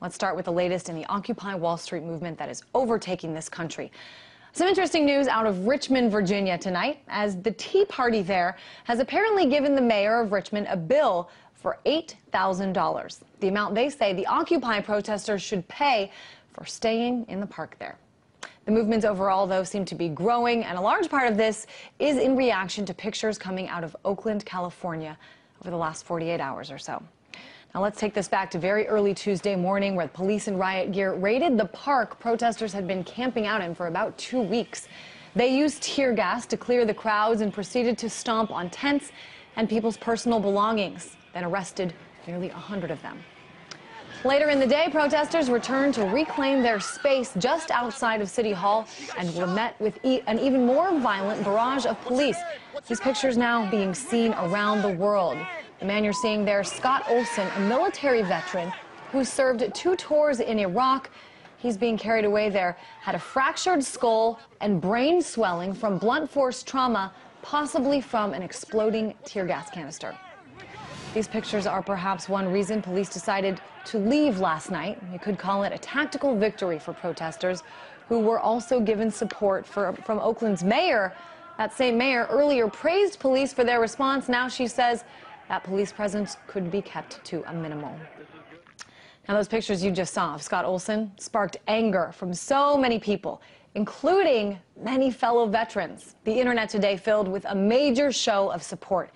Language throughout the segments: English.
Let's start with the latest in the Occupy Wall Street movement that is overtaking this country. Some interesting news out of Richmond, Virginia tonight, as the Tea Party there has apparently given the mayor of Richmond a bill for $8,000, the amount they say the Occupy protesters should pay for staying in the park there. The movements overall, though, seem to be growing, and a large part of this is in reaction to pictures coming out of Oakland, California over the last 48 hours or so. Now let's take this back to very early Tuesday morning, where police in riot gear raided the park protesters had been camping out in for about 2 weeks. They used tear gas to clear the crowds and proceeded to stomp on tents and people's personal belongings, then arrested nearly 100 of them. Later in the day, protesters returned to reclaim their space just outside of City Hall and were met with an even more violent barrage of police. These pictures now being seen around the world. The man you're seeing there, Scott Olsen, a military veteran who served 2 tours in Iraq. He's being carried away there, had a fractured skull and brain swelling from blunt force trauma, possibly from an exploding tear gas canister. These pictures are perhaps one reason police decided to leave last night. You could call it a tactical victory for protesters, who were also given support from Oakland's mayor. That same mayor earlier praised police for their response. Now she says that police presence could be kept to a minimal. Now, those pictures you just saw of Scott Olsen sparked anger from so many people, including many fellow veterans. The internet today filled with a major show of support.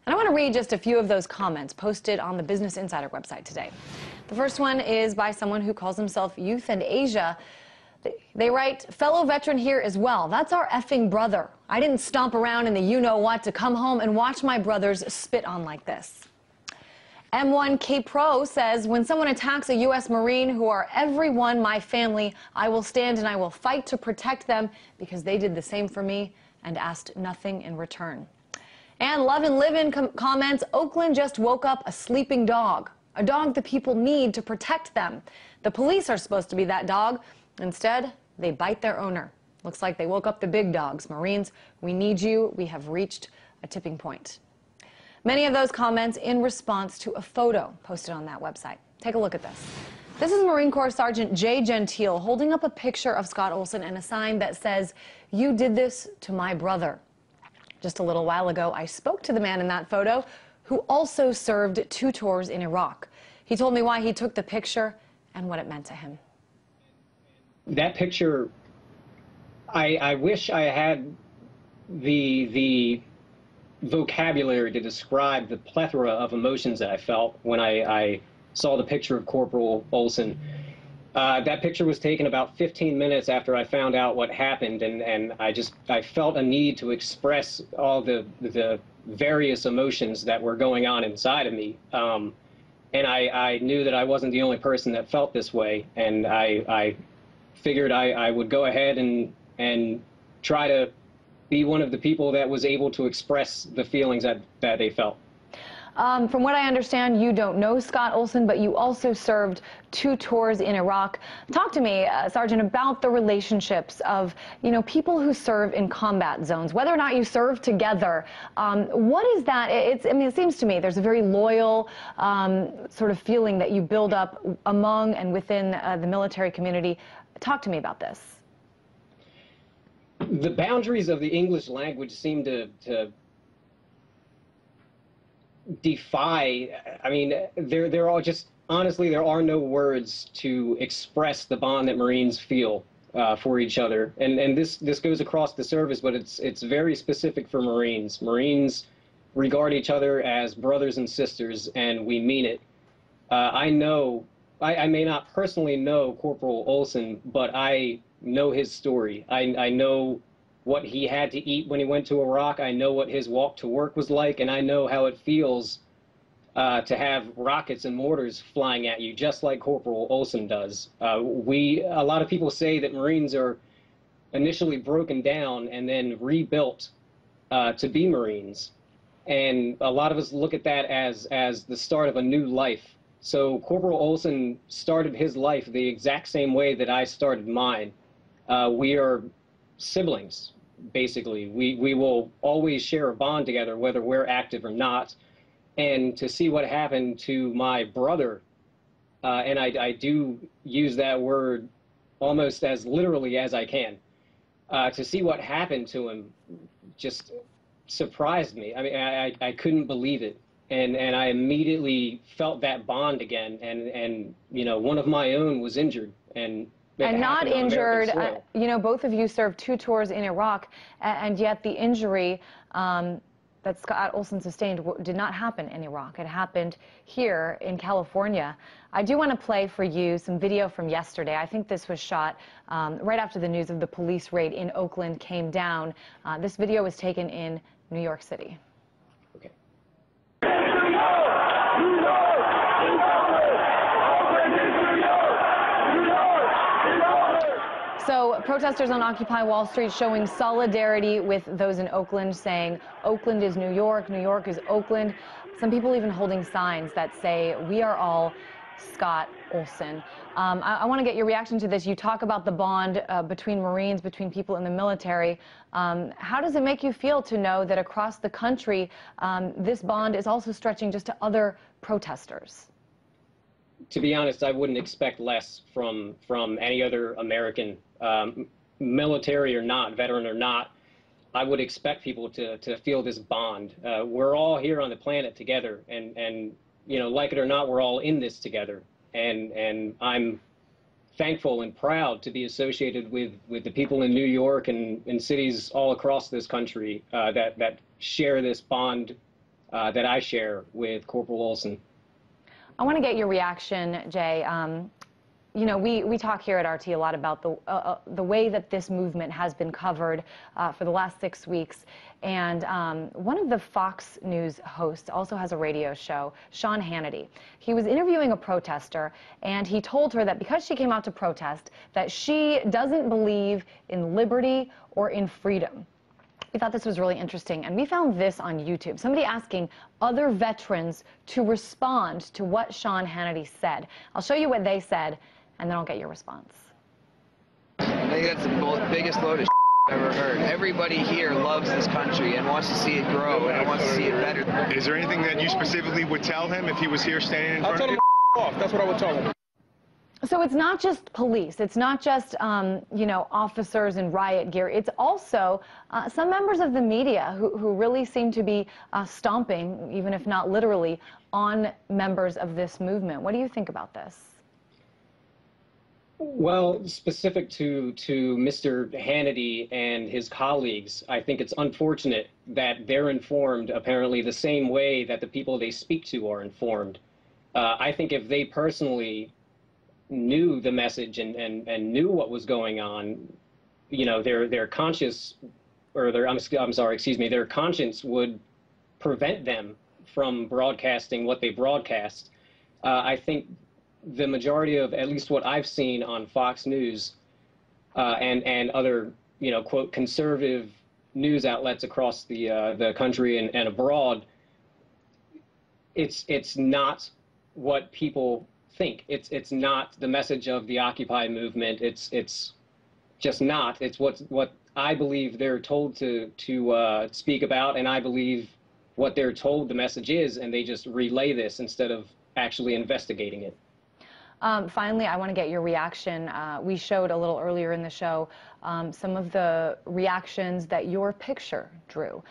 And I want to read just a few of those comments posted on the Business Insider website today. The first one is by someone who calls himself Youth and Asia. They write, fellow veteran here as well. That's our effing brother. I didn't stomp around in the you-know-what to come home and watch my brothers spit on like this. M1K Pro says, when someone attacks a U.S. Marine who are everyone my family, I will stand and I will fight to protect them because they did the same for me and asked nothing in return. And Love and Live In comments, Oakland just woke up a sleeping dog, a dog the people need to protect them. The police are supposed to be that dog. Instead, they bite their owner. Looks like they woke up the big dogs. Marines, we need you. We have reached a tipping point. Many of those comments in response to a photo posted on that website. Take a look at this. This is Marine Corps Sergeant Jay Gentile holding up a picture of Scott Olsen and a sign that says, "You did this to my brother." Just a little while ago, I spoke to the man in that photo who also served 2 tours in Iraq. He told me why he took the picture and what it meant to him. That picture, I wish I had the vocabulary to describe the plethora of emotions that I felt when I saw the picture of Corporal Olsen. That picture was taken about 15 minutes after I found out what happened, and I felt a need to express all the various emotions that were going on inside of me. And I knew that I wasn't the only person that felt this way, and I figured I would go ahead and try to be one of the people that was able to express the feelings that they felt. From what I understand, you don't know Scott Olsen, but you also served 2 tours in Iraq. Talk to me, Sergeant, about the relationships of, people who serve in combat zones, whether or not you serve together. What is that? It seems to me there's a very loyal sort of feeling that you build up among and within the military community. Talk to me about this. The boundaries of the English language seem to defy, there are just, honestly, there are no words to express the bond that Marines feel for each other. And this goes across the service, but it's very specific for Marines. Marines regard each other as brothers and sisters, and we mean it. I may not personally know Corporal Olsen, but I know his story. I know what he had to eat when he went to Iraq. I know what his walk to work was like, and I know how it feels to have rockets and mortars flying at you, just like Corporal Olsen does. A lot of people say that Marines are initially broken down and then rebuilt to be Marines. And a lot of us look at that as the start of a new life. So Corporal Olsen started his life the exact same way that I started mine. We are siblings, basically. We will always share a bond together, whether we're active or not. And to see what happened to my brother and I do use that word almost as literally as I can. To see what happened to him just surprised me. I mean, I couldn't believe it. And I immediately felt that bond again. And you know, one of my own was injured. And not injured. You know, both of you served 2 tours in Iraq, and yet the injury that Scott Olsen sustained did not happen in Iraq. It happened here in California. I do want to play for you some video from yesterday. I think this was shot right after the news of the police raid in Oakland came down. This video was taken in New York City. Okay. So protesters on Occupy Wall Street showing solidarity with those in Oakland, saying Oakland is New York is Oakland. Some people even holding signs that say, "We are all Scott Olsen." I want to get your reaction to this. You talk about the bond between Marines, between people in the military. How does it make you feel to know that across the country, this bond is also stretching just to other protesters? To be honest, I wouldn't expect less from any other American, military or not, veteran or not. I would expect people to feel this bond. We're all here on the planet together, and you know, like it or not, we're all in this together. And I'm thankful and proud to be associated with the people in New York and in cities all across this country that share this bond that I share with Corporal Olsen. I want to get your reaction, Jay. You know, we talk here at RT a lot about the way that this movement has been covered for the last 6 weeks. And one of the Fox News hosts also has a radio show, Sean Hannity. He was interviewing a protester, and he told her that because she came out to protest, that she doesn't believe in liberty or in freedom. We thought this was really interesting, and we found this on YouTube. Somebody asking other veterans to respond to what Sean Hannity said. I'll show you what they said, and then I'll get your response. I think that's the biggest load of I've ever heard. Everybody here loves this country and wants to see it grow and wants to see it better. Is there anything that you specifically would tell him if he was here standing in front of you? I'll tell him off. That's what I would tell him. So it's not just police, it's not just, you know, officers in riot gear, it's also some members of the media who really seem to be stomping, even if not literally, on members of this movement. What do you think about this? Well, specific to Mr. Hannity and his colleagues, I think it's unfortunate that they're informed apparently the same way that the people they speak to are informed. I think if they personally knew the message and knew what was going on, you know, their conscience, or their their conscience would prevent them from broadcasting what they broadcast. I think the majority of, at least what I've seen on Fox News and other, you know, quote, conservative news outlets across the country and abroad, it's not what people think. It's not the message of the Occupy movement. It's just not. It's what I believe they're told to speak about, and I believe what they're told the message is, and they just relay this instead of actually investigating it. Finally, I want to get your reaction. We showed a little earlier in the show some of the reactions that your picture drew.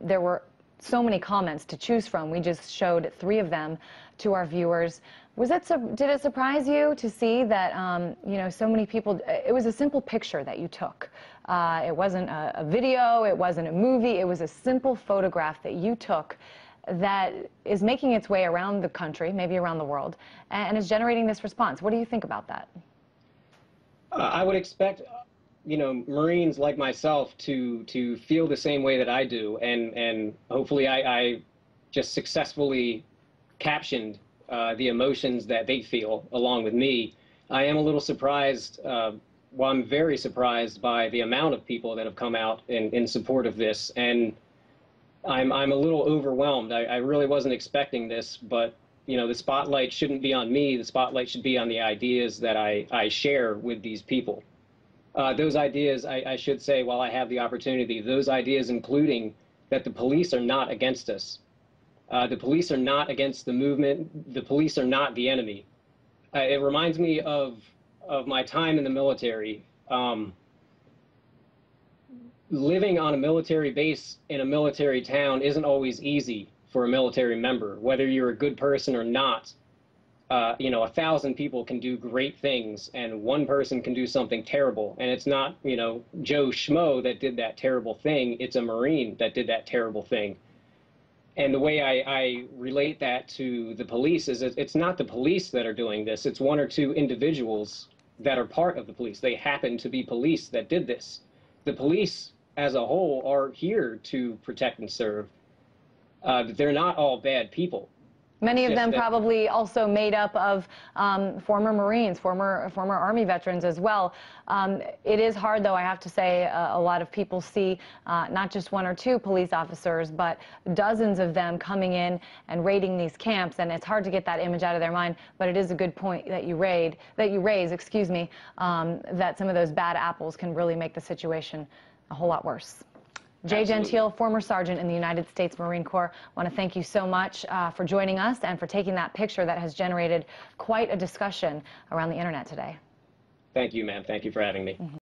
There were so many comments to choose from. We just showed 3 of them to our viewers. Did it surprise you to see that, you know, so many people, it was a simple picture that you took. It wasn't a video, it wasn't a movie, it was a simple photograph that you took that is making its way around the country, maybe around the world, and is generating this response. What do you think about that? I would expect, you know, Marines like myself to feel the same way that I do, and hopefully I just successfully captioned the emotions that they feel along with me. I am a little surprised, well, I'm very surprised by the amount of people that have come out in support of this, and I'm a little overwhelmed. I really wasn't expecting this, but you know, the spotlight shouldn't be on me. The spotlight should be on the ideas that I share with these people. Those ideas, I should say, while I have the opportunity, those ideas including that the police are not against us. The police are not against the movement. The police are not the enemy. It reminds me of my time in the military. Living on a military base in a military town isn't always easy for a military member, whether you're a good person or not. 1,000 people can do great things, and one person can do something terrible. And it's not, Joe Schmo that did that terrible thing. It's a Marine that did that terrible thing. And the way I relate that to the police is it's not the police that are doing this. It's one or two individuals that are part of the police. They happen to be police that did this. The police as a whole are here to protect and serve. They're not all bad people. Many of them probably also made up of former Marines, former Army veterans as well. It is hard, though, I have to say, a lot of people see not just one or two police officers, but dozens of them coming in and raiding these camps, and it's hard to get that image out of their mind. But it is a good point that you raise, that some of those bad apples can really make the situation a whole lot worse. Jay Gentile, former sergeant in the United States Marine Corps, I want to thank you so much for joining us and for taking that picture that has generated quite a discussion around the internet today. Thank you, ma'am. Thank you for having me.